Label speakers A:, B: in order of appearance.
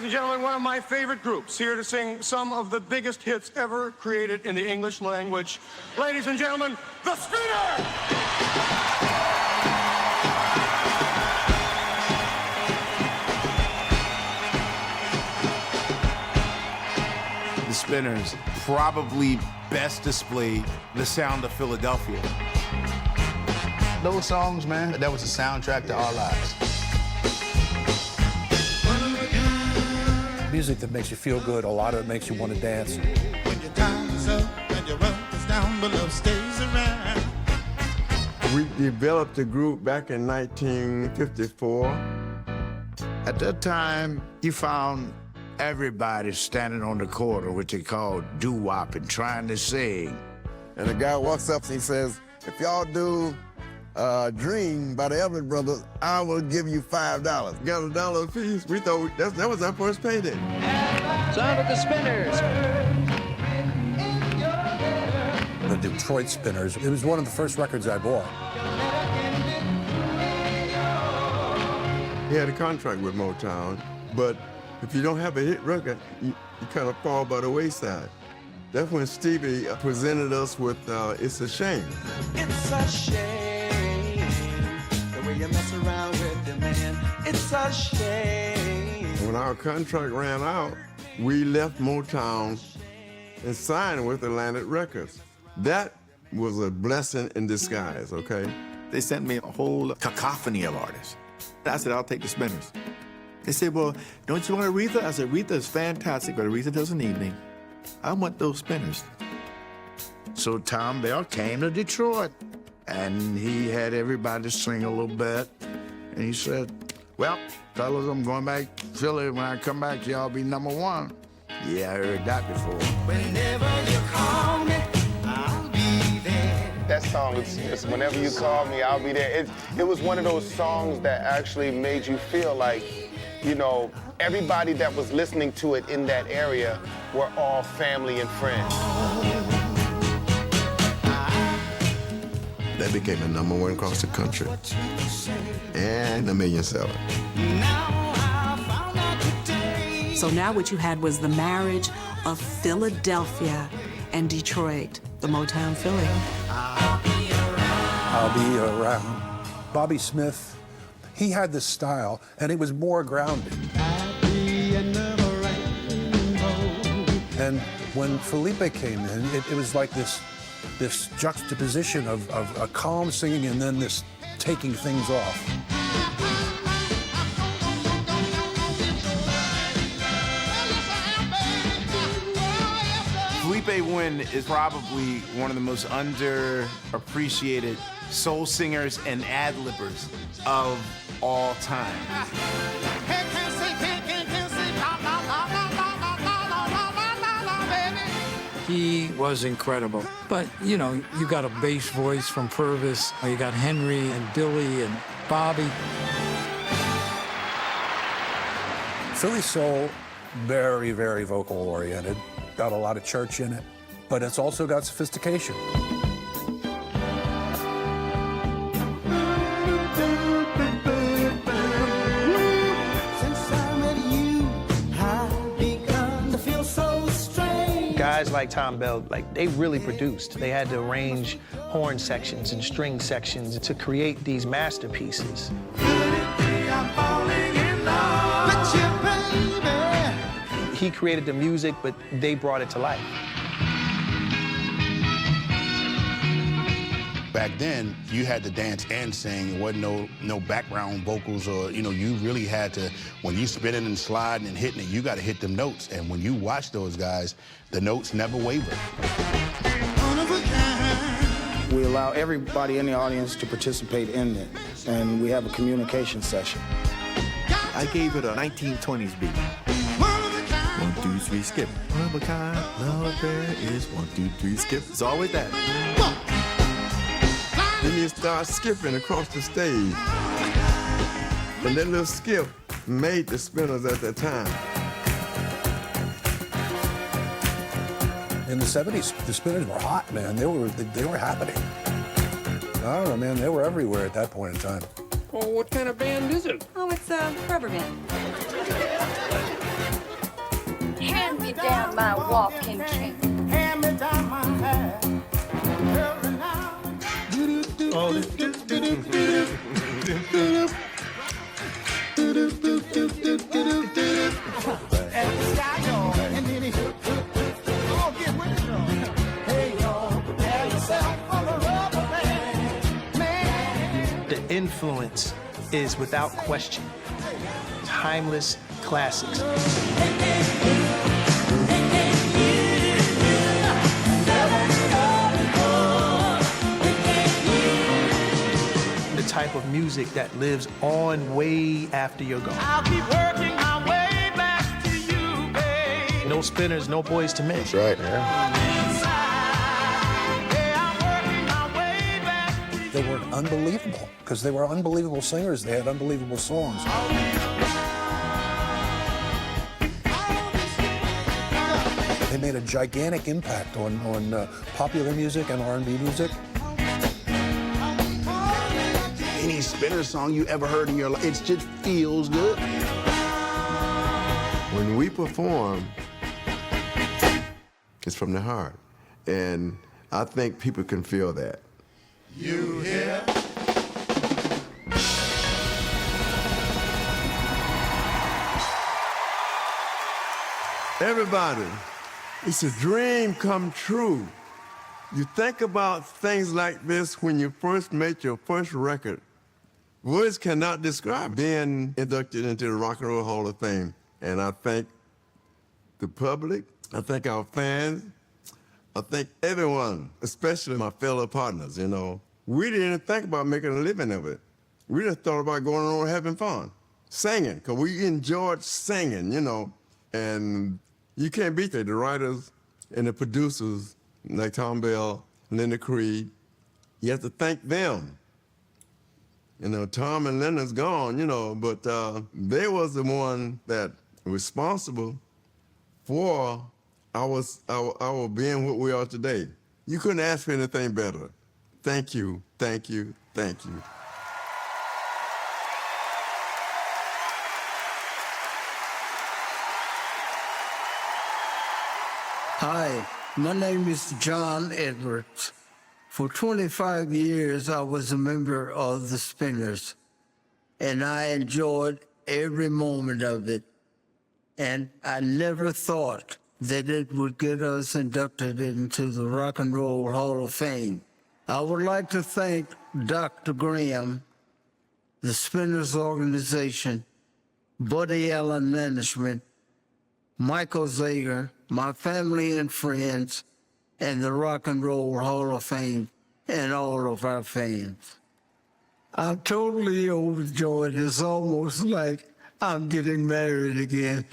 A: and gentlemen, one of my favorite groups here to sing some of the biggest hits ever created in the English language. Ladies and gentlemen, The Spinners!
B: The Spinners probably best display the sound of Philadelphia.
C: Those songs, man, that was the soundtrack to our lives.
D: Music that makes you feel good, a lot of it makes you want to dance.
E: When your time is up and your run is down, but love stays around.
F: We developed the group back in 1954.
C: At that time, you found everybody standing on the corner, which they called doo-wop, and trying to sing.
F: And a guy walks up and he says, if y'all do Dream by the Everett Brothers, I will give you $5. Got $1 apiece. We thought that was our first payday.
G: Sound of the Spinners.
D: The Detroit Spinners, it was one of the first records I bought.
F: He had a contract with Motown, but if you don't have a hit record, you kind of fall by the wayside. That's when Stevie presented us with It's a Shame.
E: It's a shame the way you mess around with your man. It's a shame.
F: When our contract ran out, we left Motown and signed with Atlantic Records. That was a blessing in disguise, okay?
H: They sent me a whole cacophony of artists. I said, I'll take the Spinners. They said, well, don't you want Aretha? I said, Aretha is fantastic, but Aretha doesn't need me. I want those Spinners.
C: So Tom Bell came to Detroit, and he had everybody sing a little bit. And he said, well, fellas, I'm going back to Philly. When I come back, y'all be #1. Yeah, I heard that before.
E: Whenever you call me, I'll be there.
I: That song is Whenever You Call Me, I'll Be There. It was one of those songs that actually made you feel like, you know, everybody that was listening to it in that area were all family and friends.
F: That became a #1 across the country and a million seller.
J: So now what you had was the marriage of Philadelphia and Detroit, the Motown Philly.
D: I'll be around. Bobby Smith, he had this style, and it was more grounded. And when Felipe came in, it was like this juxtaposition of a calm singing and then this taking things off.
B: Felipe Wynn is probably one of the most underappreciated soul singers and ad-libbers of all time.
G: He was incredible. But, you know, you got a bass voice from Purvis. You got Henry and Billy and Bobby.
D: Philly soul, very, very vocal-oriented. Got a lot of church in it, but it's also got sophistication.
K: Guys like Tom Bell, like, they really produced. They had to arrange horn sections and string sections to create these masterpieces. He created the music, but they brought it to life.
C: Back then, you had to dance and sing. There wasn't no background vocals, or, you know, you really had to, when you spinning and sliding and hitting it, you got to hit them notes. And when you watch those guys, the notes never waver.
L: We allow everybody in the audience to participate in it, and we have a communication session.
H: I gave it a 1920s beat. 1, 2, 3, skip. One of a kind, love affair is 1, 2, 3, skip. It's always that.
F: Then you start skipping across the stage. And that little skip made the Spinners at that time.
D: In the 70s, the Spinners were hot, man. They were happening. I don't know, man. They were everywhere at that point in time.
G: Well, what kind of band is it?
J: Oh, it's a rubber band.
M: my walking cane.
E: Hand me down my hair.
K: The influence is without question. Timeless classics. The type of music that lives on way after you're gone.
E: I'll keep working my way back to you, babe.
K: No Spinners, no Boys to Men.
H: That's right, yeah.
D: They were unbelievable because they were unbelievable singers. They had unbelievable songs. They made a gigantic impact on popular music and R&B music.
N: Any Spinner song you ever heard in your life, it just feels good.
F: When we perform, it's from the heart. And I think people can feel that.
E: You hear?
F: Everybody, it's a dream come true. You think about things like this when you first made your first record. Words cannot describe being inducted into the Rock and Roll Hall of Fame. And I thank the public, I thank our fans, I thank everyone, especially my fellow partners, you know. We didn't think about making a living of it. We just thought about going on and having fun, singing, because we enjoyed singing, you know. And you can't beat that. The writers and the producers, like Tom Bell, Linda Creed, you have to thank them. You know, Tom and Linda's gone, you know, but they was the one that responsible for our being what we are today. You couldn't ask for anything better. Thank you, thank you, thank you.
O: Hi, my name is John Edwards. For 25 years, I was a member of the Spinners, and I enjoyed every moment of it. And I never thought that it would get us inducted into the Rock and Roll Hall of Fame. I would like to thank Dr. Graham, the Spinners organization, Buddy Allen Management, Michael Zager, my family and friends, and the Rock and Roll Hall of Fame, and all of our fans. I'm totally overjoyed. It's almost like I'm getting married again.